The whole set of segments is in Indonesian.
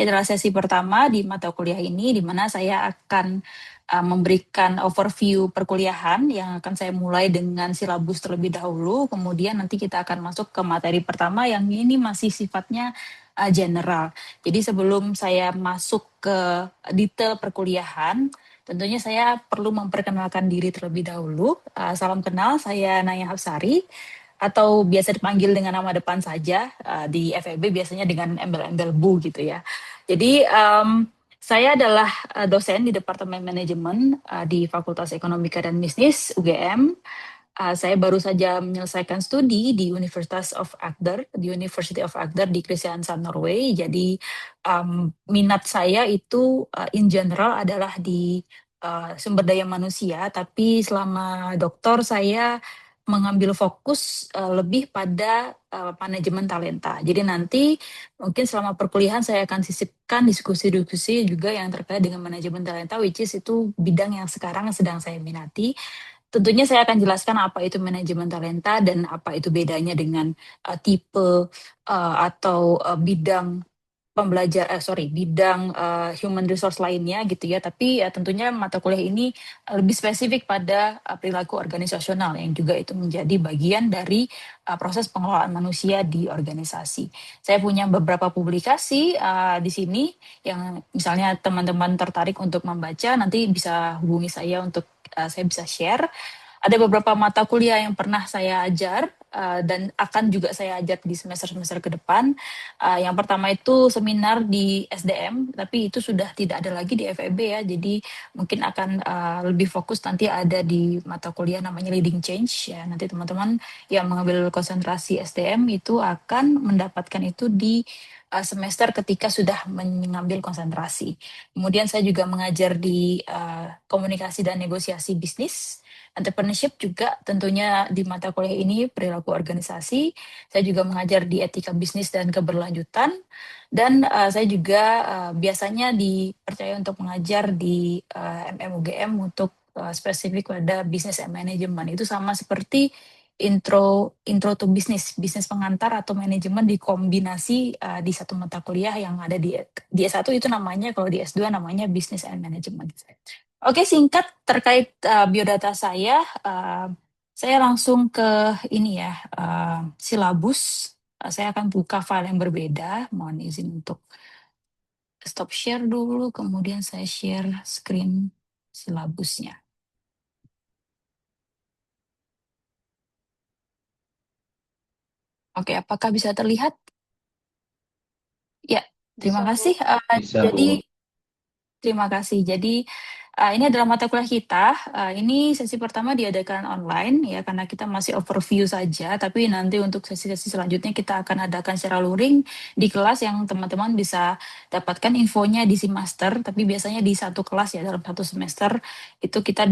adalah sesi pertama di mata kuliah ini, di mana saya akan memberikan overview perkuliahan yang akan saya mulai dengan silabus terlebih dahulu, kemudian nanti kita akan masuk ke materi pertama yang ini masih sifatnya general. Jadi sebelum saya masuk ke detail perkuliahan, tentunya saya perlu memperkenalkan diri terlebih dahulu. Salam kenal, saya Naya Hapsari, atau biasa dipanggil dengan nama depan saja, di FEB biasanya dengan embel-embel Bu gitu ya. Jadi saya adalah dosen di Departemen Manajemen di Fakultas Ekonomika dan Bisnis UGM. Saya baru saja menyelesaikan studi di University of Agder di Kristiansand, Norway. Jadi minat saya itu in general adalah di sumber daya manusia, tapi selama doktor saya mengambil fokus lebih pada manajemen talenta. Jadi nanti mungkin selama perkuliahan saya akan sisipkan diskusi-diskusi juga yang terkait dengan manajemen talenta, which is itu bidang yang sekarang sedang saya minati. Tentunya saya akan jelaskan apa itu manajemen talenta dan apa itu bedanya dengan tipe atau bidang bidang human resource lainnya gitu ya. Tapi tentunya mata kuliah ini lebih spesifik pada perilaku organisasional yang juga itu menjadi bagian dari proses pengelolaan manusia di organisasi. Saya punya beberapa publikasi di sini yang misalnya teman-teman tertarik untuk membaca, nanti bisa hubungi saya untuk saya bisa share. Ada beberapa mata kuliah yang pernah saya ajar dan akan juga saya ajar di semester-semester ke depan. Yang pertama itu seminar di SDM, tapi itu sudah tidak ada lagi di FEB ya. Jadi mungkin akan lebih fokus nanti ada di mata kuliah namanya Leading Change ya. Nanti teman-teman yang mengambil konsentrasi SDM itu akan mendapatkan itu di semester ketika sudah mengambil konsentrasi. Kemudian saya juga mengajar di komunikasi dan negosiasi bisnis. Entrepreneurship juga tentunya di mata kuliah ini perilaku organisasi. Saya juga mengajar di etika bisnis dan keberlanjutan. Dan saya juga biasanya dipercaya untuk mengajar di MMUGM untuk spesifik pada business and management. Itu sama seperti intro to business, bisnis pengantar atau manajemen dikombinasi di satu mata kuliah yang ada di S1 itu namanya, kalau di S2 namanya business and management. Oke, singkat terkait biodata saya langsung ke ini ya, silabus. Saya akan buka file yang berbeda. Mohon izin untuk stop share dulu, kemudian saya share screen silabusnya. Oke, apakah bisa terlihat? Ya, terima Bisa, Bu. kasih. Bisa, Bu. Jadi terima kasih. Jadi ini adalah mata kuliah kita. Ini sesi pertama diadakan online ya karena kita masih overview saja. Tapi nanti untuk sesi-sesi selanjutnya kita akan adakan secara luring di kelas yang teman-teman bisa dapatkan infonya di Simaster. Tapi biasanya di satu kelas ya dalam satu semester itu kita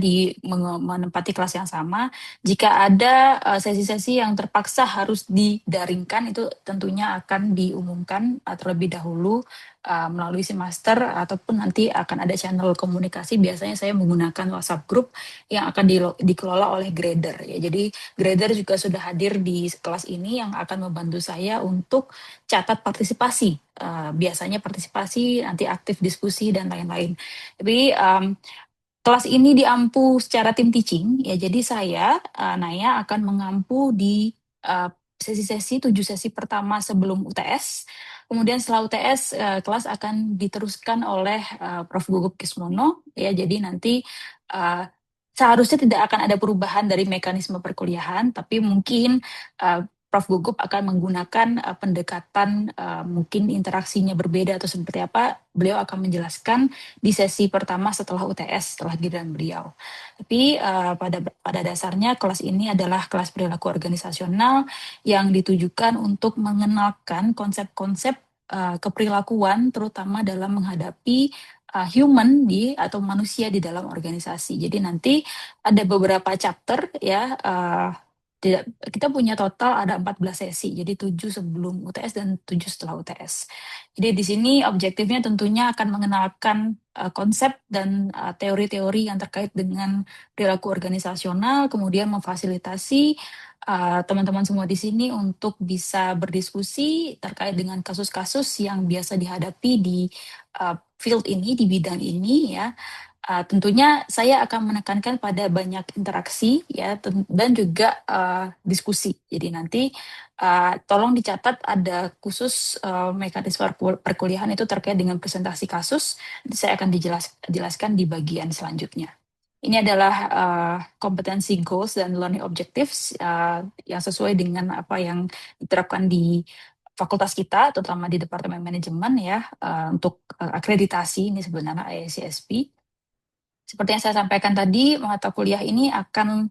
menempati kelas yang sama. Jika ada sesi-sesi yang terpaksa harus didaringkan itu tentunya akan diumumkan terlebih dahulu melalui Simaster ataupun nanti akan ada channel komunikasi. Biasanya saya menggunakan WhatsApp group yang akan dikelola oleh grader ya. Jadi grader juga sudah hadir di kelas ini yang akan membantu saya untuk catat partisipasi. Biasanya partisipasi, nanti aktif diskusi dan lain-lain. Tapi kelas ini diampu secara tim teaching ya. Jadi saya Naya akan mengampu di sesi-sesi 7 sesi pertama sebelum UTS. Kemudian setelah UTS kelas akan diteruskan oleh Prof. Gugup Kismono ya. Jadi nanti seharusnya tidak akan ada perubahan dari mekanisme perkuliahan, tapi mungkin Prof. Gugup akan menggunakan pendekatan mungkin interaksinya berbeda atau seperti apa. Beliau akan menjelaskan di sesi pertama setelah UTS, setelah giliran beliau. Tapi pada dasarnya kelas ini adalah kelas perilaku organisasional yang ditujukan untuk mengenalkan konsep-konsep keperilakuan terutama dalam menghadapi human atau manusia di dalam organisasi. Jadi nanti ada beberapa chapter ya. Kita punya total ada 14 sesi, jadi 7 sebelum UTS dan 7 setelah UTS. Jadi di sini objektifnya tentunya akan mengenalkan konsep dan teori-teori yang terkait dengan perilaku organisasional, kemudian memfasilitasi teman-teman semua di sini untuk bisa berdiskusi terkait dengan kasus-kasus yang biasa dihadapi di field ini, di bidang ini ya. Tentunya saya akan menekankan pada banyak interaksi ya dan juga diskusi. Jadi nanti tolong dicatat ada khusus mekanisme perkuliahan itu terkait dengan presentasi kasus. Nanti saya akan dijelaskan di bagian selanjutnya. Ini adalah kompetensi goals dan learning objectives yang sesuai dengan apa yang diterapkan di fakultas kita, terutama di Departemen Manajemen ya, untuk akreditasi ini sebenarnya IACSP. Seperti yang saya sampaikan tadi, mata kuliah ini akan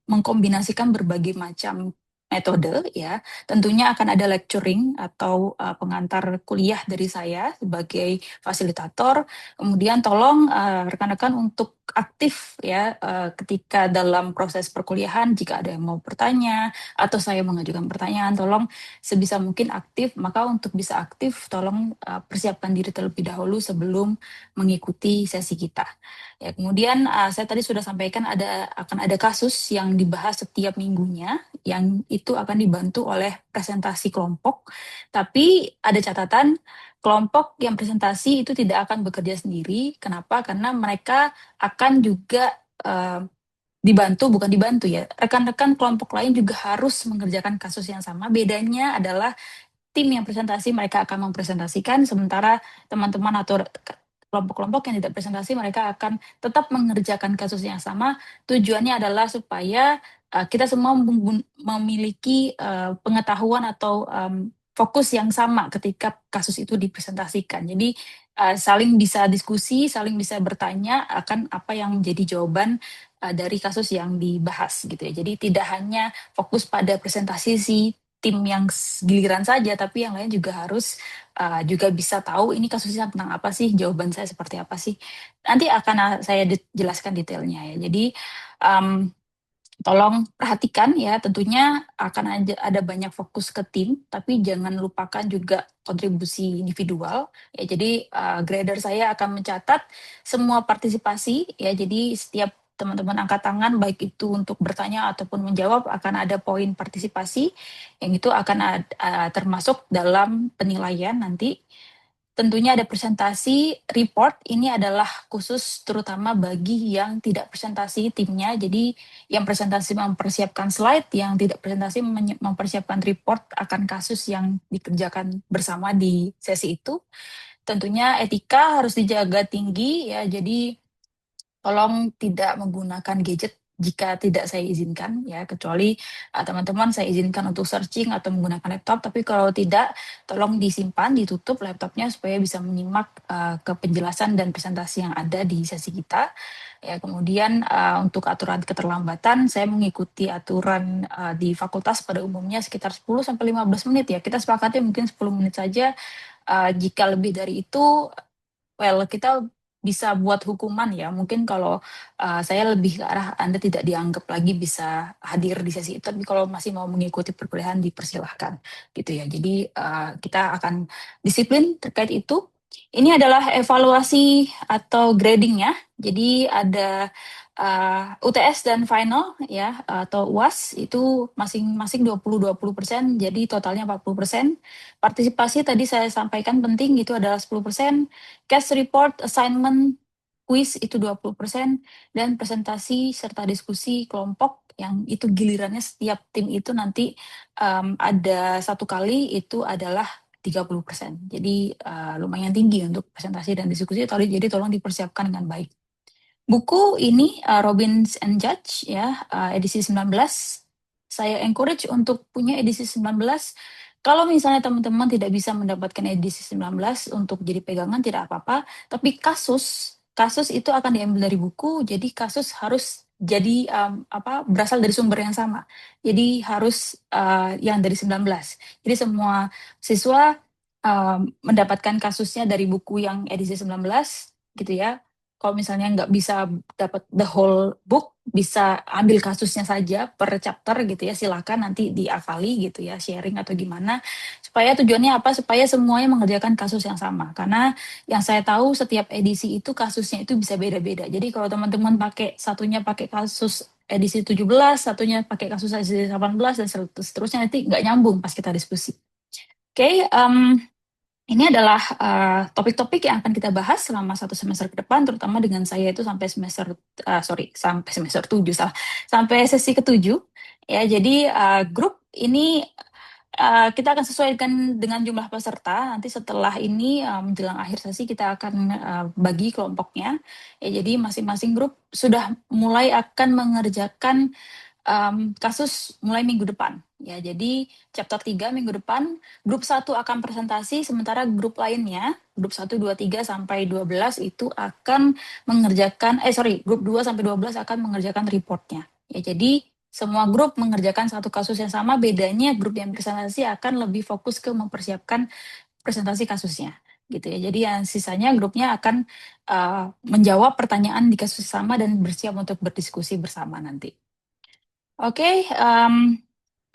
mengkombinasikan berbagai macam metode ya. Tentunya akan ada lecturing atau pengantar kuliah dari saya sebagai fasilitator. Kemudian tolong rekan-rekan untuk aktif ya ketika dalam proses perkuliahan, jika ada yang mau bertanya atau saya mengajukan pertanyaan, tolong sebisa mungkin aktif. Maka untuk bisa aktif, tolong persiapkan diri terlebih dahulu sebelum mengikuti sesi kita. Ya, kemudian saya tadi sudah sampaikan akan ada kasus yang dibahas setiap minggunya, yang itu akan dibantu oleh presentasi kelompok. Tapi ada catatan, kelompok yang presentasi itu tidak akan bekerja sendiri. Kenapa? Karena mereka akan juga bukan dibantu ya. Rekan-rekan kelompok lain juga harus mengerjakan kasus yang sama. Bedanya adalah tim yang presentasi mereka akan mempresentasikan, sementara teman-teman atau kelompok-kelompok yang tidak presentasi mereka akan tetap mengerjakan kasus yang sama. Tujuannya adalah supaya kita semua memiliki pengetahuan atau fokus yang sama ketika kasus itu dipresentasikan. Jadi saling bisa diskusi, saling bisa bertanya akan apa yang menjadi jawaban dari kasus yang dibahas gitu ya. Jadi tidak hanya fokus pada presentasi si tim yang giliran saja, tapi yang lain juga harus juga bisa tahu ini kasusnya tentang apa sih, jawaban saya seperti apa sih. Nanti akan saya jelaskan detailnya ya. Jadi tolong perhatikan ya, tentunya akan ada banyak fokus ke tim, tapi jangan lupakan juga kontribusi individual. Ya, jadi grader saya akan mencatat semua partisipasi ya. Jadi setiap teman-teman angkat tangan, baik itu untuk bertanya ataupun menjawab, akan ada poin partisipasi yang itu akan termasuk dalam penilaian nanti. Tentunya ada presentasi report, ini adalah khusus terutama bagi yang tidak presentasi timnya. Jadi yang presentasi mempersiapkan slide, yang tidak presentasi mempersiapkan report akan kasus yang dikerjakan bersama di sesi itu. Tentunya etika harus dijaga tinggi ya, jadi tolong tidak menggunakan gadget jika tidak saya izinkan ya, kecuali teman-teman saya izinkan untuk searching atau menggunakan laptop, tapi kalau tidak tolong disimpan, ditutup laptopnya supaya bisa menyimak ke penjelasan dan presentasi yang ada di sesi kita. Ya, kemudian untuk aturan keterlambatan, saya mengikuti aturan di fakultas pada umumnya sekitar 10 sampai 15 menit ya. Kita sepakati mungkin 10 menit saja. Jika lebih dari itu, kita bisa buat hukuman ya. Mungkin kalau saya lebih ke arah Anda tidak dianggap lagi bisa hadir di sesi itu, tapi kalau masih mau mengikuti perkuliahan dipersilahkan gitu ya. Jadi kita akan disiplin terkait itu. Ini adalah evaluasi atau grading ya. Jadi ada UTS dan final ya, atau UAS itu masing-masing 20-20%, jadi totalnya 40%. Partisipasi tadi saya sampaikan penting, itu adalah 10%. Case report, assignment, quiz itu 20%, dan presentasi serta diskusi kelompok yang itu gilirannya setiap tim itu nanti ada satu kali, itu adalah 30%. Jadi lumayan tinggi untuk presentasi dan diskusi, jadi tolong dipersiapkan dengan baik. Buku ini Robbins and Judge ya, edisi 19. Saya encourage untuk punya edisi 19. Kalau misalnya teman-teman tidak bisa mendapatkan edisi 19 untuk jadi pegangan, tidak apa-apa, tapi kasus itu akan diambil dari buku, jadi kasus harus jadi berasal dari sumber yang sama. Jadi harus yang dari 19. Jadi semua siswa mendapatkan kasusnya dari buku yang edisi 19 gitu ya. Kalau misalnya nggak bisa dapat the whole book, bisa ambil kasusnya saja per chapter gitu ya, silakan nanti diakali gitu ya, sharing atau gimana. Supaya tujuannya apa? Supaya semuanya mengerjakan kasus yang sama. Karena yang saya tahu setiap edisi itu kasusnya itu bisa beda-beda. Jadi kalau teman-teman satunya pakai kasus edisi 17, satunya pakai kasus edisi 18, dan seterusnya, nanti nggak nyambung pas kita diskusi. Oke, ini adalah topik-topik yang akan kita bahas selama 1 semester ke depan, terutama dengan saya itu sampai sampai semester 7, sampai sesi ke-7. Ya, jadi grup ini kita akan sesuaikan dengan jumlah peserta. Nanti setelah ini menjelang akhir sesi kita akan bagi kelompoknya. Ya, jadi masing-masing grup sudah mulai akan mengerjakan kasus mulai minggu depan. Ya, jadi chapter 3 minggu depan, grup 1 akan presentasi, sementara grup lainnya, grup 1, 2, 3 sampai 12 itu akan mengerjakan, grup 2 sampai 12 akan mengerjakan reportnya. Ya, jadi semua grup mengerjakan satu kasus yang sama, bedanya grup yang presentasi akan lebih fokus ke mempersiapkan presentasi kasusnya. Gitu ya. Jadi yang sisanya grupnya akan menjawab pertanyaan di kasus sama dan bersiap untuk berdiskusi bersama nanti. Oke,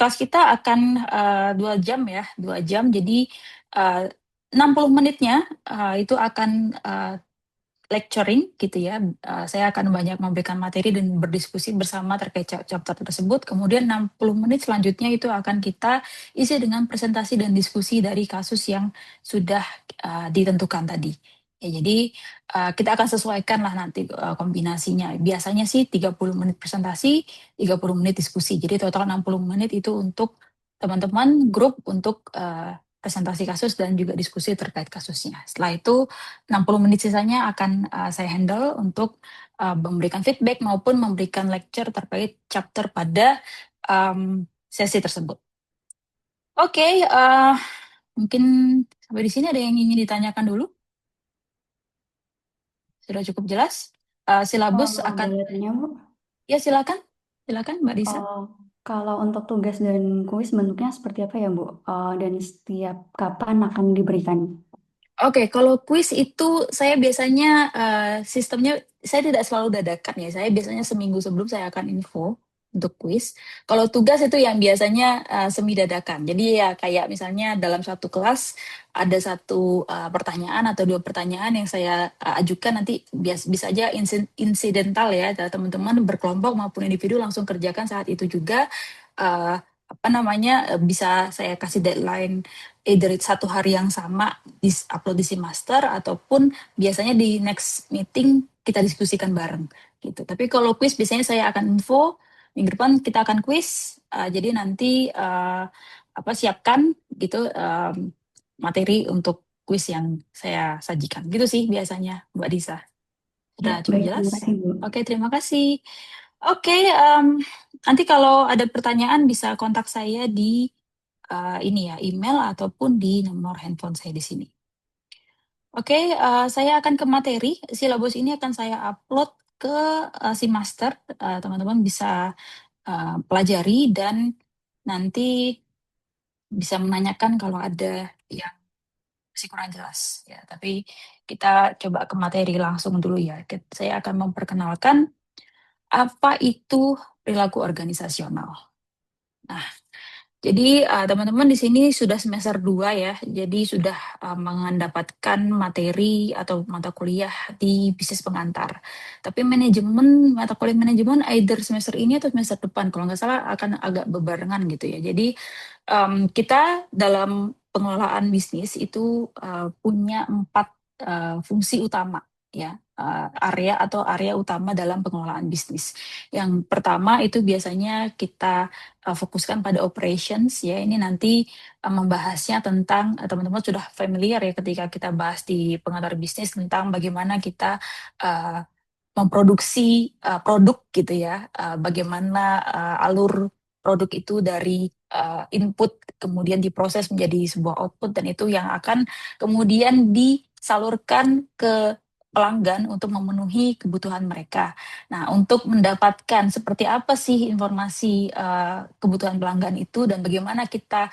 kelas kita akan 2 jam ya, 2 jam. Jadi 60 menitnya itu akan lecturing gitu ya. Saya akan banyak memberikan materi dan berdiskusi bersama terkait chapter tersebut. Kemudian 60 menit selanjutnya itu akan kita isi dengan presentasi dan diskusi dari kasus yang sudah ditentukan tadi. Ya, jadi kita akan sesuaikan lah nanti kombinasinya. Biasanya sih 30 menit presentasi, 30 menit diskusi. Jadi total 60 menit itu untuk teman-teman grup untuk presentasi kasus dan juga diskusi terkait kasusnya. Setelah itu 60 menit sisanya akan saya handle untuk memberikan feedback maupun memberikan lecture terkait chapter pada sesi tersebut. Oke, mungkin sampai di sini ada yang ingin ditanyakan dulu? Sudah cukup jelas? Silabus akan... Boleh tanya, Bu? Ya, silakan. Silakan, Mbak Disa. Kalau untuk tugas dan kuis bentuknya seperti apa ya, Bu? Dan setiap kapan akan diberikan? Oke, kalau kuis itu saya biasanya sistemnya saya tidak selalu dadakan ya. Saya biasanya seminggu sebelum saya akan info untuk kuis. Kalau tugas itu yang biasanya semi dadakan. Jadi ya kayak misalnya dalam satu kelas ada satu pertanyaan atau 2 pertanyaan yang saya ajukan, nanti bisa aja insidental ya. Teman-teman berkelompok maupun individu langsung kerjakan saat itu juga. Apa namanya, bisa saya kasih deadline either satu hari yang sama upload di Master, ataupun biasanya di next meeting kita diskusikan bareng gitu. Tapi kalau quiz biasanya saya akan info minggu depan kita akan quiz, jadi nanti siapkan gitu materi untuk quiz yang saya sajikan. Gitu sih biasanya, Mbak Disa. Ya, Sudah cukup baik. Terima jelas? kasih, Bu. Oke, terima kasih. Oke, nanti kalau ada pertanyaan bisa kontak saya di ini ya, email ataupun di nomor handphone saya di sini. Oke, saya akan ke materi. Silabus ini akan saya upload ke si master. Teman-teman bisa pelajari dan nanti bisa menanyakan kalau ada yang masih kurang jelas ya. Tapi kita coba ke materi langsung dulu ya. Saya akan memperkenalkan apa itu perilaku organisasional. Nah, jadi teman-teman di sini sudah semester 2 ya, jadi sudah mendapatkan materi atau mata kuliah di bisnis pengantar. Tapi mata kuliah manajemen either semester ini atau semester depan, kalau nggak salah akan agak bebarengan gitu ya. Jadi kita dalam pengelolaan bisnis itu punya 4 fungsi utama ya, area utama dalam pengelolaan bisnis. Yang pertama itu biasanya kita fokuskan pada operations ya. Ini nanti membahasnya tentang teman-teman sudah familiar ya ketika kita bahas di pengantar bisnis tentang bagaimana kita memproduksi produk gitu ya. Bagaimana alur produk itu dari input kemudian diproses menjadi sebuah output, dan itu yang akan kemudian disalurkan ke pelanggan untuk memenuhi kebutuhan mereka. Nah, untuk mendapatkan seperti apa sih informasi kebutuhan pelanggan itu dan bagaimana kita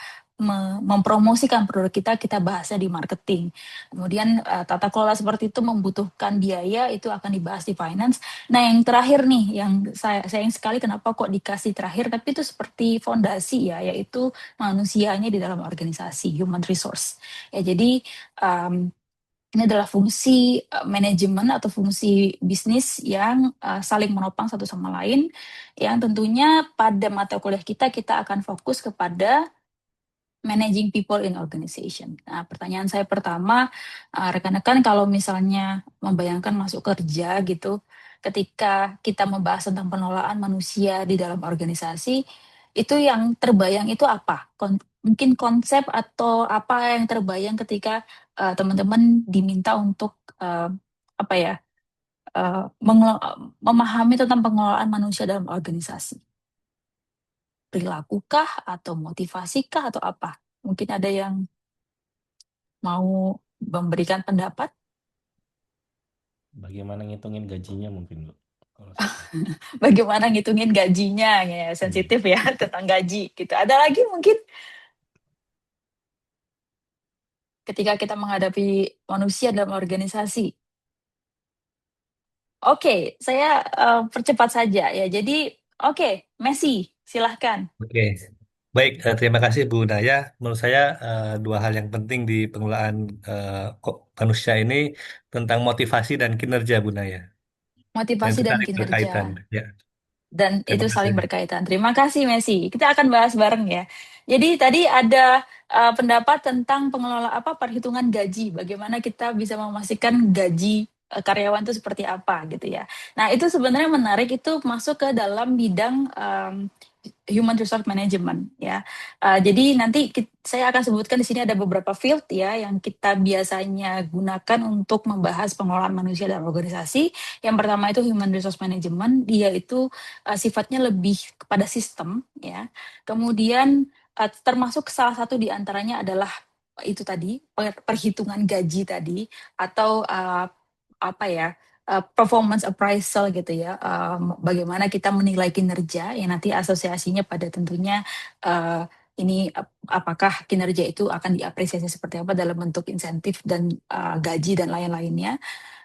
mempromosikan produk kita bahasnya di marketing. Kemudian tata kelola seperti itu membutuhkan biaya, itu akan dibahas di finance. Nah, yang terakhir nih, yang saya sayang sekali kenapa kok dikasih terakhir, tapi itu seperti fondasi ya, yaitu manusianya di dalam organisasi, human resource. Ya, jadi Ini adalah fungsi manajemen atau fungsi bisnis yang saling menopang satu sama lain, yang tentunya pada mata kuliah kita akan fokus kepada managing people in organization. Nah, pertanyaan saya pertama, rekan-rekan kalau misalnya membayangkan masuk kerja gitu, ketika kita membahas tentang pengelolaan manusia di dalam organisasi, itu yang terbayang itu apa? Mungkin konsep atau apa yang terbayang ketika teman-teman diminta untuk apa ya, memahami tentang pengelolaan manusia dalam organisasi? Perilakukah atau motivasikah atau apa? Mungkin ada yang mau memberikan pendapat. Bagaimana ngitungin gajinya mungkin, Bu, kalau saya. Bagaimana ngitungin gajinya, ya Iya. sensitif ya tentang gaji gitu. Ada lagi mungkin ketika kita menghadapi manusia dalam organisasi. Oke, saya percepat saja ya. Jadi, oke, Messi, silahkan. Oke, baik. Terima kasih Bu Naya. Menurut saya dua hal yang penting di pengelolaan manusia ini tentang motivasi dan kinerja Bu Naya. Dan Motivasi itu dan saling kinerja. berkaitan. Ya, Dan terima itu saling kasih. berkaitan. Terima kasih Messi. Kita akan bahas bareng ya. Jadi tadi ada pendapat tentang pengelola apa perhitungan gaji, bagaimana kita bisa memastikan gaji karyawan itu seperti apa gitu ya. Nah, itu sebenarnya menarik, itu masuk ke dalam bidang human resource management ya. Jadi nanti saya akan sebutkan di sini ada beberapa field ya yang kita biasanya gunakan untuk membahas pengelolaan manusia dalam organisasi. Yang pertama itu human resource management, dia itu sifatnya lebih kepada sistem ya. Kemudian termasuk salah satu di antaranya adalah itu tadi perhitungan gaji tadi atau apa ya, performance appraisal gitu ya. Bagaimana kita menilai kinerja yang nanti asosiasinya pada tentunya ini apakah kinerja itu akan diapresiasi seperti apa dalam bentuk insentif dan gaji dan lain-lainnya.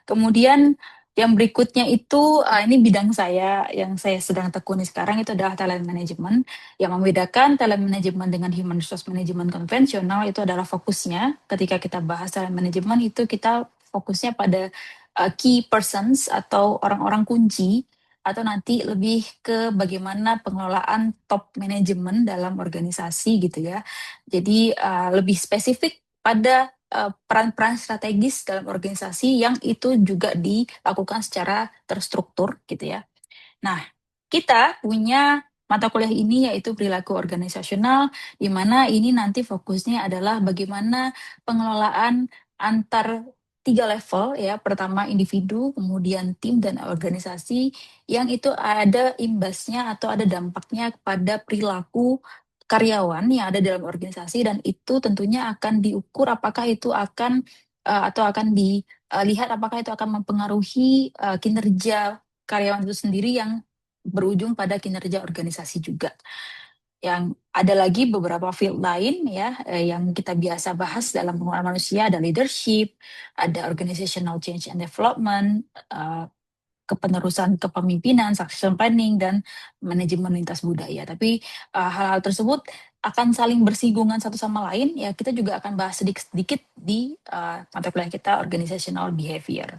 Kemudian yang berikutnya itu ini bidang saya yang saya sedang tekuni sekarang itu adalah talent management. Yang membedakan talent management dengan human resource management konvensional itu adalah fokusnya ketika kita bahas talent management itu kita fokusnya pada key persons atau orang-orang kunci atau nanti lebih ke bagaimana pengelolaan top manajemen dalam organisasi gitu ya. Jadi lebih spesifik pada peran-peran strategis dalam organisasi yang itu juga dilakukan secara terstruktur gitu ya. Nah, kita punya mata kuliah ini yaitu perilaku organisasional, di mana ini nanti fokusnya adalah bagaimana pengelolaan antar tiga level ya. Pertama individu, kemudian tim dan organisasi yang itu ada imbasnya atau ada dampaknya kepada perilaku karyawan yang ada dalam organisasi dan itu tentunya akan diukur apakah itu akan atau akan dilihat apakah itu akan mempengaruhi kinerja karyawan itu sendiri yang berujung pada kinerja organisasi juga. Yang ada lagi beberapa field lain ya yang kita biasa bahas dalam pengelolaan manusia, ada leadership, ada organizational change and development, kepenerusan kepemimpinan, succession planning, dan manajemen lintas budaya. Tapi hal-hal tersebut akan saling bersinggungan satu sama lain. Ya kita juga akan bahas sedikit-sedikit di mata kuliah kita organizational behavior.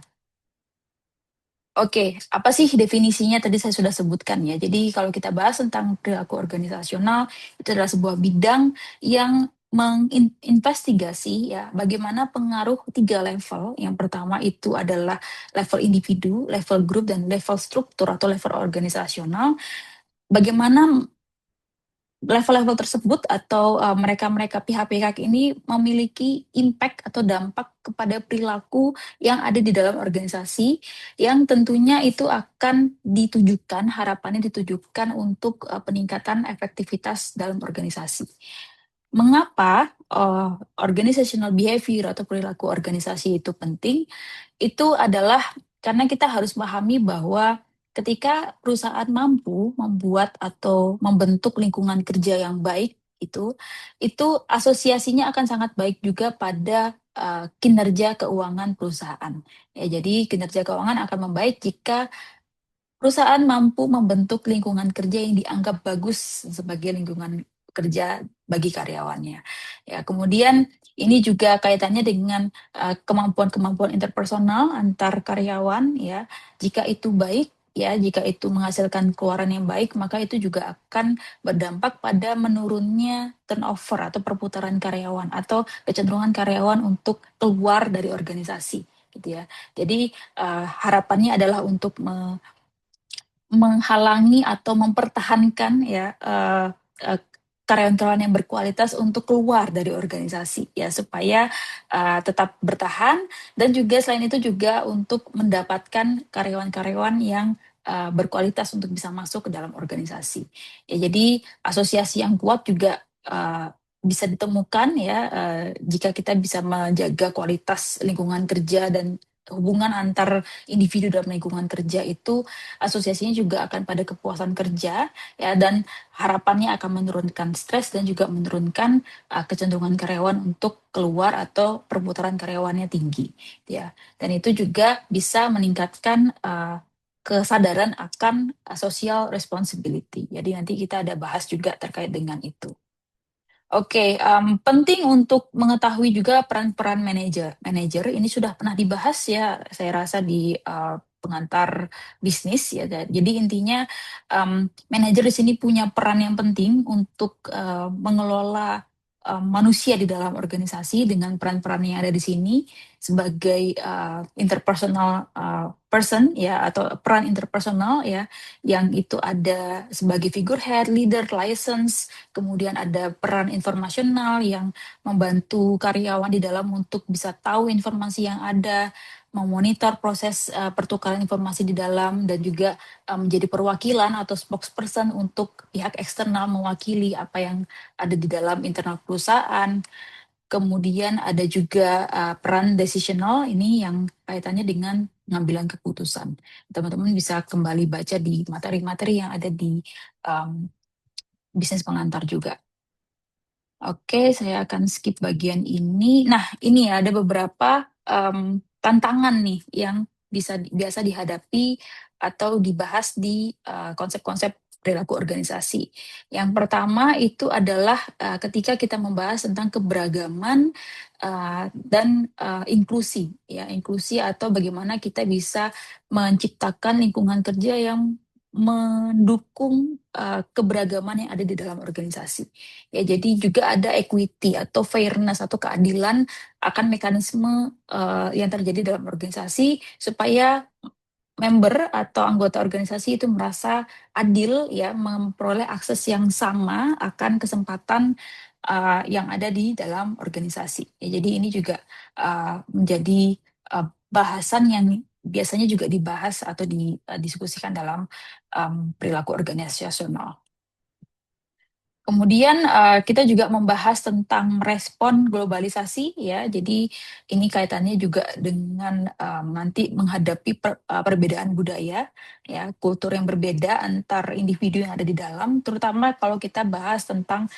Oke, apa sih definisinya tadi saya sudah sebutkan ya. Jadi kalau kita bahas tentang perilaku organisasional, itu adalah sebuah bidang yang menginvestigasi ya bagaimana pengaruh tiga level. Yang pertama itu adalah level individu, level grup, dan level struktur atau level organisasional. Bagaimana level-level tersebut atau mereka-mereka pihak-pihak ini memiliki impact atau dampak kepada perilaku yang ada di dalam organisasi yang tentunya itu akan ditujukan, harapannya ditujukan untuk peningkatan efektivitas dalam organisasi. Mengapa organizational behavior atau perilaku organisasi itu penting? Itu adalah karena kita harus pahami bahwa ketika perusahaan mampu membuat atau membentuk lingkungan kerja yang baik itu asosiasinya akan sangat baik juga pada kinerja keuangan perusahaan. Ya, jadi kinerja keuangan akan membaik jika perusahaan mampu membentuk lingkungan kerja yang dianggap bagus sebagai lingkungan kerja bagi karyawannya. Ya, kemudian Ini juga kaitannya dengan kemampuan-kemampuan interpersonal antar karyawan ya. Jika itu baik ya, jika itu menghasilkan keluaran yang baik, maka itu juga akan berdampak pada menurunnya turnover atau perputaran karyawan atau kecenderungan karyawan untuk keluar dari organisasi gitu ya. Jadi harapannya adalah untuk menghalangi atau mempertahankan ya karyawan-karyawan yang berkualitas untuk keluar dari organisasi ya supaya tetap bertahan, dan juga selain itu juga untuk mendapatkan karyawan-karyawan yang berkualitas untuk bisa masuk ke dalam organisasi. Ya, jadi asosiasi yang kuat juga bisa ditemukan ya jika kita bisa menjaga kualitas lingkungan kerja dan hubungan antar individu dalam lingkungan kerja itu, asosiasinya juga akan pada kepuasan kerja ya, dan harapannya akan menurunkan stres dan juga menurunkan kecenderungan karyawan untuk keluar atau perputaran karyawannya tinggi ya. Dan itu juga bisa meningkatkan kesadaran akan social responsibility. Jadi nanti kita ada bahas juga terkait dengan itu. Oke, penting untuk mengetahui juga peran-peran manajer ini sudah pernah dibahas ya, saya rasa di pengantar bisnis ya. Jadi intinya manajer di sini punya peran yang penting untuk mengelola manusia di dalam organisasi dengan peran-peran yang ada di sini sebagai interpersonal person ya, atau peran interpersonal ya, yang itu ada sebagai figurehead, leader, license. Kemudian ada peran informasional yang membantu karyawan di dalam untuk bisa tahu informasi yang ada, memonitor proses pertukaran informasi di dalam, dan juga menjadi perwakilan atau spokesperson untuk pihak eksternal mewakili apa yang ada di dalam internal perusahaan. Kemudian ada juga peran decisional ini yang kaitannya dengan pengambilan keputusan. Teman-teman bisa kembali baca di materi-materi yang ada di bisnis pengantar juga. Oke, saya akan skip bagian ini. Nah, ini ya ada beberapa tantangan nih yang biasa dihadapi atau dibahas di konsep-konsep perilaku organisasi. Yang pertama itu adalah ketika kita membahas tentang keberagaman dan inklusi, ya, inklusi atau bagaimana kita bisa menciptakan lingkungan kerja yang mendukung keberagaman yang ada di dalam organisasi. Ya, jadi juga ada equity atau fairness atau keadilan akan mekanisme yang terjadi dalam organisasi supaya member atau anggota organisasi itu merasa adil ya, memperoleh akses yang sama akan kesempatan yang ada di dalam organisasi. Ya, jadi ini juga menjadi bahasan yang biasanya juga dibahas atau didiskusikan dalam perilaku organisasional. Kemudian kita juga membahas tentang respon globalisasi ya. Jadi ini kaitannya juga dengan nanti menghadapi perbedaan budaya ya, kultur yang berbeda antar individu yang ada di dalam, terutama kalau kita bahas tentang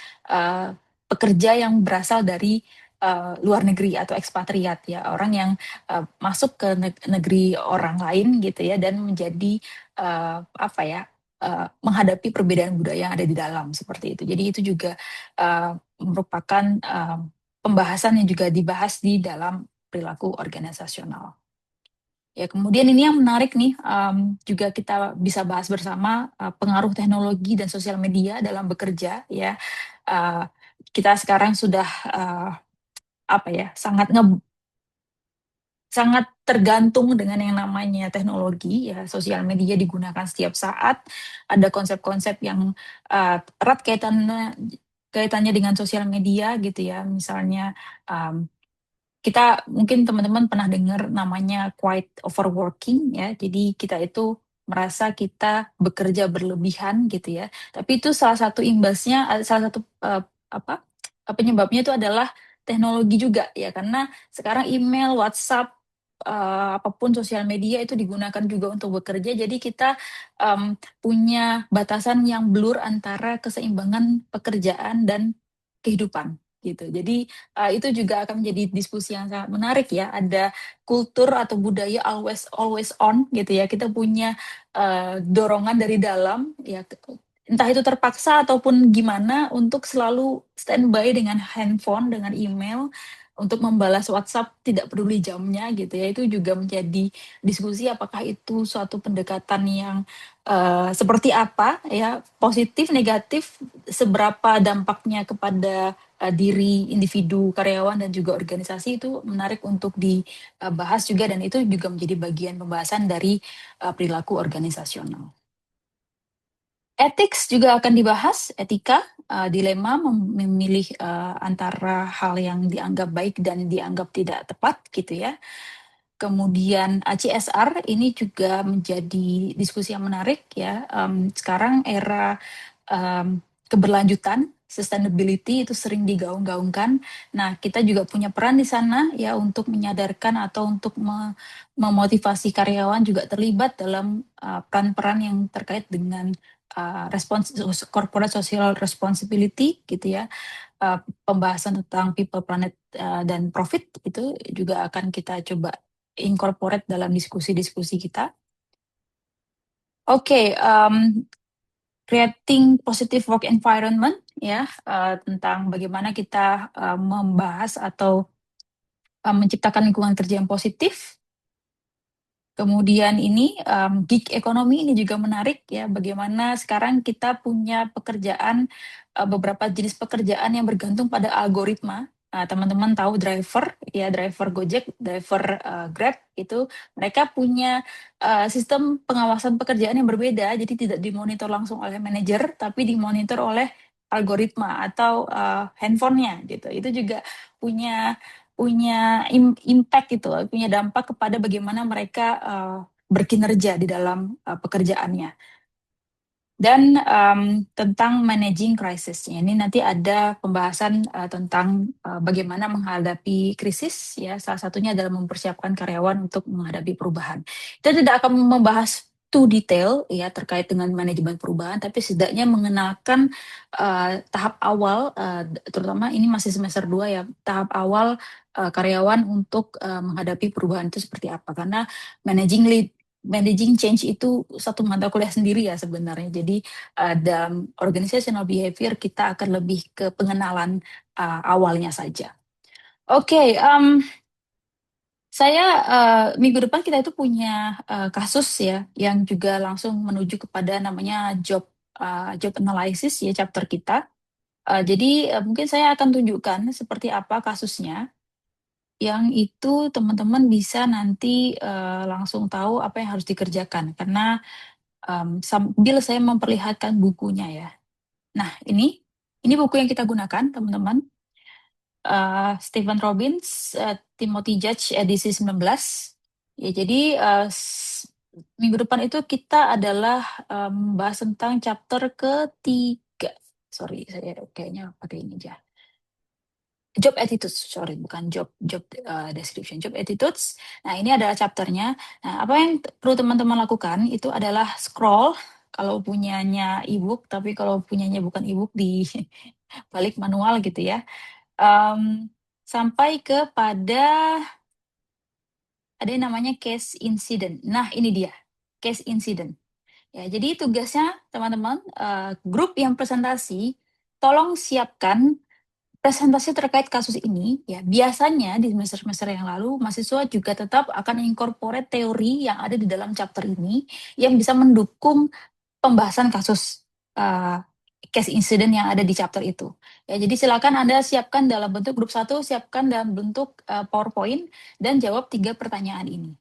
pekerja yang berasal dari luar negeri atau ekspatriat ya, orang yang masuk ke negeri orang lain gitu ya, dan menjadi apa ya, menghadapi perbedaan budaya yang ada di dalam seperti itu. Jadi itu juga merupakan pembahasan yang juga dibahas di dalam perilaku organisasional. Ya, kemudian ini yang menarik nih, juga kita bisa bahas bersama pengaruh teknologi dan sosial media dalam bekerja ya. Kita sekarang sudah apa ya, sangat tergantung dengan yang namanya teknologi ya, sosial media digunakan setiap saat. Ada konsep-konsep yang erat kaitannya dengan sosial media gitu ya. Misalnya kita mungkin teman-teman pernah dengar namanya quiet overworking ya. Jadi kita itu merasa kita bekerja berlebihan gitu ya. Tapi itu salah satu imbasnya, salah satu penyebabnya itu adalah teknologi juga ya, karena sekarang email, WhatsApp, apapun sosial media itu digunakan juga untuk bekerja. Jadi kita punya batasan yang blur antara keseimbangan pekerjaan dan kehidupan gitu. Jadi itu juga akan menjadi diskusi yang sangat menarik ya. Ada kultur atau budaya always on gitu ya. Kita punya dorongan dari dalam ya, entah itu terpaksa ataupun gimana, untuk selalu standby dengan handphone, dengan email, untuk membalas WhatsApp tidak peduli jamnya gitu ya, itu juga menjadi diskusi apakah itu suatu pendekatan yang seperti apa ya, positif, negatif, seberapa dampaknya kepada diri individu, karyawan dan juga organisasi, itu menarik untuk dibahas juga, dan itu juga menjadi bagian pembahasan dari perilaku organisasional. Ethics juga akan dibahas, etika, dilema memilih antara hal yang dianggap baik dan dianggap tidak tepat gitu ya. Kemudian CSR ini juga menjadi diskusi yang menarik ya. Sekarang era keberlanjutan, sustainability itu sering digaung-gaungkan. Nah, kita juga punya peran di sana ya untuk menyadarkan atau untuk memotivasi karyawan juga terlibat dalam peran-peran yang terkait dengan corporate social responsibility gitu ya. Pembahasan tentang people, planet, dan profit itu juga akan kita coba incorporate dalam diskusi-diskusi kita. Oke, creating positive work environment ya, tentang bagaimana kita membahas atau menciptakan lingkungan kerja yang positif. Kemudian ini gig economy ini juga menarik ya, bagaimana sekarang kita punya pekerjaan, beberapa jenis pekerjaan yang bergantung pada algoritma. Teman-teman tahu driver ya, driver Gojek, driver Grab itu mereka punya sistem pengawasan pekerjaan yang berbeda, jadi tidak dimonitor langsung oleh manajer tapi dimonitor oleh algoritma atau handphonenya gitu. Itu juga punya punya impact gitu, punya dampak kepada bagaimana mereka berkinerja di dalam pekerjaannya. Dan tentang managing crisisnya, ini nanti ada pembahasan tentang bagaimana menghadapi krisis ya, salah satunya adalah mempersiapkan karyawan untuk menghadapi perubahan. Kita tidak akan membahas too detail ya terkait dengan manajemen perubahan, tapi setidaknya mengenalkan tahap awal, terutama ini masih semester 2 ya, tahap awal karyawan untuk menghadapi perubahan itu seperti apa, karena managing change itu satu mata kuliah sendiri ya sebenarnya. Jadi dalam organizational behavior kita akan lebih ke pengenalan awalnya saja. Oke, saya minggu depan kita itu punya kasus ya yang juga langsung menuju kepada namanya job analysis ya, chapter kita. Jadi mungkin saya akan tunjukkan seperti apa kasusnya, yang itu teman-teman bisa nanti langsung tahu apa yang harus dikerjakan, karena sambil saya memperlihatkan bukunya ya. Nah, ini buku yang kita gunakan, teman-teman. Stephen Robbins, Timothy Judge, edisi 19. Ya, jadi minggu depan itu kita adalah membahas tentang chapter ketiga. Sorry, saya kayaknya pakai ini aja. Job attitudes, sorry, bukan job description, job attitudes. Nah, ini adalah chapternya. Nah, apa yang perlu teman-teman lakukan itu adalah scroll kalau punyanya ebook, tapi kalau punyanya bukan ebook di balik manual gitu ya. Sampai kepada ada yang namanya case incident. Nah, ini dia, case incident. Ya, jadi tugasnya teman-teman, grup yang presentasi, tolong siapkan presentasi terkait kasus ini. Ya, biasanya di semester-semester yang lalu mahasiswa juga tetap akan incorporate teori yang ada di dalam chapter ini yang bisa mendukung pembahasan kasus case incident yang ada di chapter itu. Ya, jadi silakan Anda siapkan dalam bentuk grup 1, siapkan dalam bentuk PowerPoint dan jawab 3 pertanyaan ini.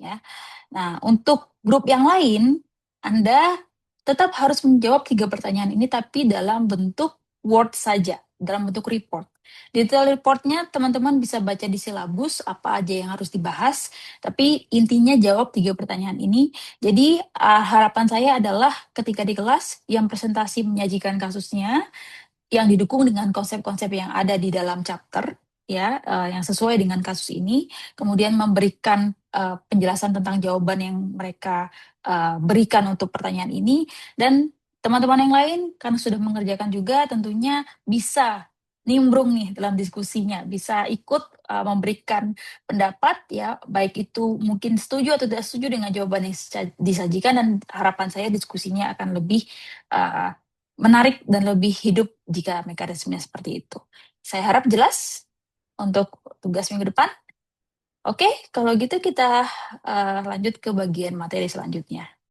Ya. Nah, untuk grup yang lain, Anda tetap harus menjawab 3 pertanyaan ini tapi dalam bentuk Word saja, dalam bentuk report. Detail reportnya teman-teman bisa baca di silabus apa aja yang harus dibahas, tapi intinya jawab 3 pertanyaan ini. Jadi harapan saya adalah ketika di kelas yang presentasi menyajikan kasusnya, yang didukung dengan konsep-konsep yang ada di dalam chapter ya, yang sesuai dengan kasus ini, kemudian memberikan penjelasan tentang jawaban yang mereka berikan untuk pertanyaan ini, dan teman-teman yang lain karena sudah mengerjakan juga tentunya bisa nimbrung nih dalam diskusinya, bisa ikut memberikan pendapat ya, baik itu mungkin setuju atau tidak setuju dengan jawaban yang disajikan, dan harapan saya diskusinya akan lebih menarik dan lebih hidup jika mekanismenya seperti itu. Saya harap jelas untuk tugas minggu depan. Oke, kalau gitu kita lanjut ke bagian materi selanjutnya.